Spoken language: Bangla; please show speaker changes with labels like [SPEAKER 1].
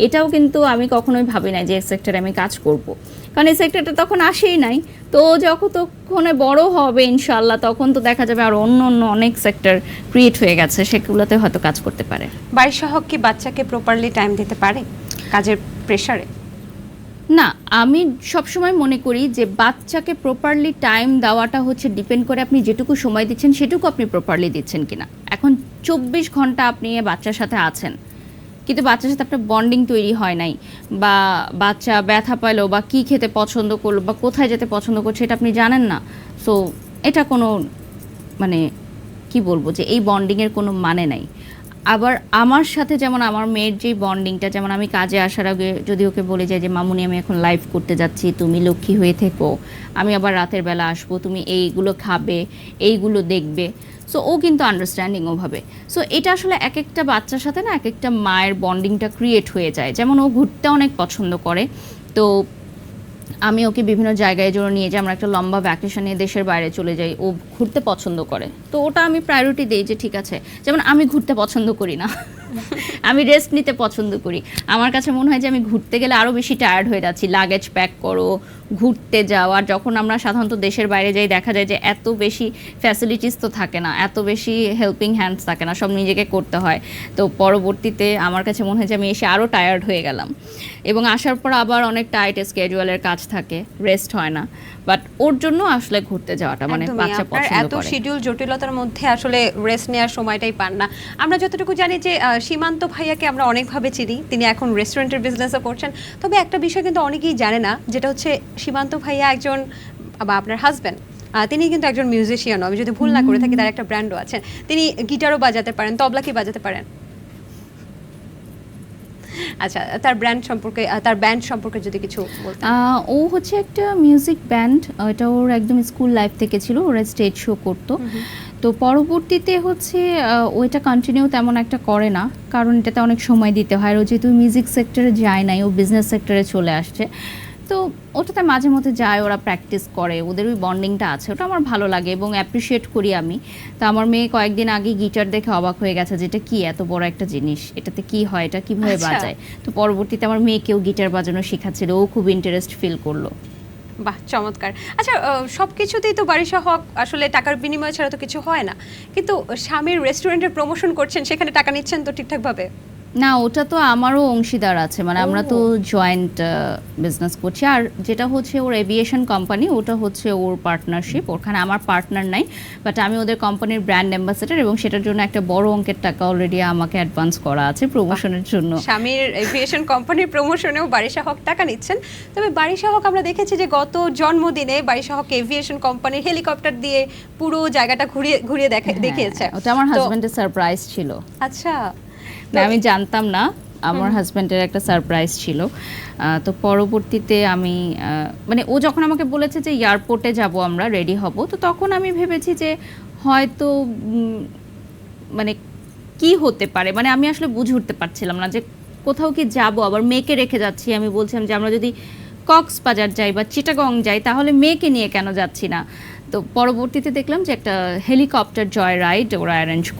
[SPEAKER 1] এটাও কিন্তু আমি কখনোই ভাবি নাই যে এই সেক্টরে আমি কাজ করব, কারণ এই সেক্টরটা তখন আসেই নাই। তো যখন তখনে বড় হবে ইনশাল্লাহ, তখন তো দেখা যাবে আর অন্য অন্য অনেক সেক্টর ক্রিয়েট হয়ে গেছে, সেগুলোতে হয়তো কাজ করতে পারে।
[SPEAKER 2] বাড়ির সহগ কি বাচ্চাকে প্রপারলি টাইম দিতে পারে কাজের প্রেশারে?
[SPEAKER 1] না, আমি সবসময় মনে করি যে বাচ্চাকে প্রপারলি টাইম দেওয়াটা হচ্ছে ডিপেন্ড করে আপনি যেটুকু সময় দিচ্ছেন সেটুকু আপনি প্রপারলি দিচ্ছেন কিনা। এখন 24 ঘন্টা আপনি বাচ্চার সাথে আছেন, কিন্তু বাচ্চার সাথে আপনার বন্ডিং তৈরি হয় নাই, বা বাচ্চা ব্যথা পাইলো বা কী খেতে পছন্দ করলো বা কোথায় যেতে পছন্দ করছে এটা আপনি জানেন না। সো এটা কোনো মানে কি বলবো যে এই বন্ডিংয়ের কোনো মানে নাই। আবার আমার সাথে যেমন আমার মেয়ের যে বন্ডিংটা, যেমন আমি কাজে আসার আগে যদি ওকে বলে যাই যে মামুনি আমি এখন লাইভ করতে যাচ্ছি, তুমি লক্ষ্মী হয়ে থেকো, আমি আবার রাতের বেলা আসবো, তুমি এইগুলো খাবে, এইগুলো দেখবে, সো ও কিন্তু আন্ডারস্ট্যান্ডিং ওভাবে। সো এটা আসলে এক একটা বাচ্চার সাথে না এক একটা মায়ের বন্ডিংটা ক্রিয়েট হয়ে যায়। যেমন ও ঘুরতে অনেক পছন্দ করে, তো আমি ওকে বিভিন্ন জায়গায় জন্য নিয়ে যাই, আমরা একটা লম্বা ভ্যাকেশনে দেশের বাইরে চলে যাই, ও ঘুরতে পছন্দ করে, তো ওটা আমি প্রায়োরিটি দিই যে ঠিক আছে। যেমন আমি ঘুরতে পছন্দ করি না, আমি রেস্ট নিতে পছন্দ করি। আমার কাছে মনে হয় যে আমি ঘুরতে গেলে আরও বেশি টায়ার্ড হয়ে যাচ্ছি, লাগেজ প্যাক করো, ঘুরতে যাও। আর যখন আমরা সাধারণত দেশের বাইরে যাই দেখা যায় যে এত বেশি ফ্যাসিলিটিস তো থাকে না, এত বেশি হেল্পিং হ্যান্ডস থাকে না, সব নিজেকে করতে হয়। তো পরবর্তীতে আমার কাছে মনে হয় যে আমি এসে আরও টায়ার্ড হয়ে গেলাম, এবং আসার পর আবার অনেক টাইট স্কেজুয়ালের কাজ থাকে, রেস্ট হয় না। বাট ওর জন্য আসলে ঘুরতে যাওয়াটা মানে বাচ্চা পছন্দ
[SPEAKER 2] এত
[SPEAKER 1] করে।
[SPEAKER 2] শিডিউল জটিলতার মধ্যে আসলে রেস্ট নেওয়ার সময়টাই পান না। আমরা যতটুকু জানি যে সীমান্ত ভাইয়াকে আমরা অনেকভাবে চিনি, তিনি এখন রেস্টুরেন্টের বিজনেসও করছেন। তবে একটা বিষয় কিন্তু অনেকেই জানে না, যেটা হচ্ছে সীমান্ত ভাইয়া একজন, বা আপনার হাজব্যান্ড, তিনি কিন্তু একজন মিউজিশিয়ান, আমি যদি ভুল না করে থাকি, তার একটা ব্র্যান্ডও আছে। তিনি গিটারও বাজাতে পারেন, তবলা কি বাজাতে পারেন? আচ্ছা, তার ব্যান্ড সম্পর্কে যদি কিছু বলতেন।
[SPEAKER 1] ও হচ্ছে একটা মিউজিক ব্যান্ড, এটা ওর একদম স্কুল লাইফ থেকে ছিল, ওরা স্টেজ শো করতো। তো পরবর্তীতে হচ্ছে ওইটা কন্টিনিউ তেমন একটা করে না, কারণ এটাতে অনেক সময় দিতে হয়। ও যেহেতু মিউজিক সেক্টরে যায় নাই, ও বিজনেস সেক্টরে চলে আসছে, তো ওটাতে মাঝে মধ্যে যায়, ওরা প্র্যাকটিস করে, ওদের ওই বন্ডিংটা আছে, ওটা আমার ভালো লাগে এবং অ্যাপ্রিসিয়েট করি আমি। তো আমার মেয়ে কয়েকদিন আগে গিটার দেখে অবাক হয়ে গেছে, যেটা কি এত বড় একটা জিনিস, এটাতে কি হয়, এটা কিভাবে বাজায়। তো পরবর্তীতে আমার মেয়েকেও গিটার বাজানো শেখাচ্ছিল, ও খুব ইন্টারেস্ট ফিল করলো।
[SPEAKER 2] বাহ, চমৎকার। আচ্ছা, সবকিছুতেই তো বাড়ি সহ আসলে টাকার বিনিময় ছাড়া তো কিছু হয় না, কিন্তু স্বামীর রেস্টুরেন্টের প্রমোশন করছেন, সেখানে টাকা নিচ্ছেন তো ঠিকঠাক ভাবে?
[SPEAKER 1] না, ওটা তো আমারও অংশীদার আছে, মানে আমরা তো জয়েন্ট বিজনেস করছি। আর যেটা হচ্ছে ওর এভিয়েশন কোম্পানি, ওটা হচ্ছে ওর পার্টনারশিপ, ওখানে আমার পার্টনার নাই, বাট আমি ওদের কোম্পানির ব্র্যান্ড অ্যাম্বাসেডর, এবং সেটার জন্য একটা বড় অঙ্কের টাকা অলরেডি আমাকে অ্যাডভান্স করা আছে প্রমোশনের জন্য।
[SPEAKER 2] স্বামীর এভিয়েশন কোম্পানির প্রমোশনেও বাড়ি সহক টাকা নিচ্ছেন। তবে বাড়ি সহক আমরা দেখেছি যে গত জন্মদিনে বাড়ি সহক এভিয়েশন কোম্পানির হেলিকপ্টার দিয়ে পুরো জায়গাটা ঘুরিয়ে ঘুরিয়ে দেখিয়েছে।
[SPEAKER 1] ওটা আমার হাজবেন্ডের সারপ্রাইজ ছিল।
[SPEAKER 2] আচ্ছা,
[SPEAKER 1] না, আমি জানতাম না, আমার হাজব্যান্ডের একটা সারপ্রাইজ ছিল। তো পরবর্তীতে আমি মানে ও যখন আমাকে বলেছে যে এয়ারপোর্টে যাব, আমরা রেডি হব, তো তখন আমি ভেবেছি যে হয়তো মানে কি হতে পারে, মানে আমি আসলে বুঝে উঠতে পারছিলাম না যে কোথাও কি যাব, আবার মেয়েকে রেখে যাচ্ছি। আমি বলছিলাম যে আমরা যদি কক্সবাজার যাই বা চিটাগং যাই, তাহলে মেয়েকে নিয়ে কেন যাচ্ছি না। তো পরবর্তীতে দেখলাম যে একটা হেলিকপ্টার জয় রাইড ওরা অ্যারেঞ্জ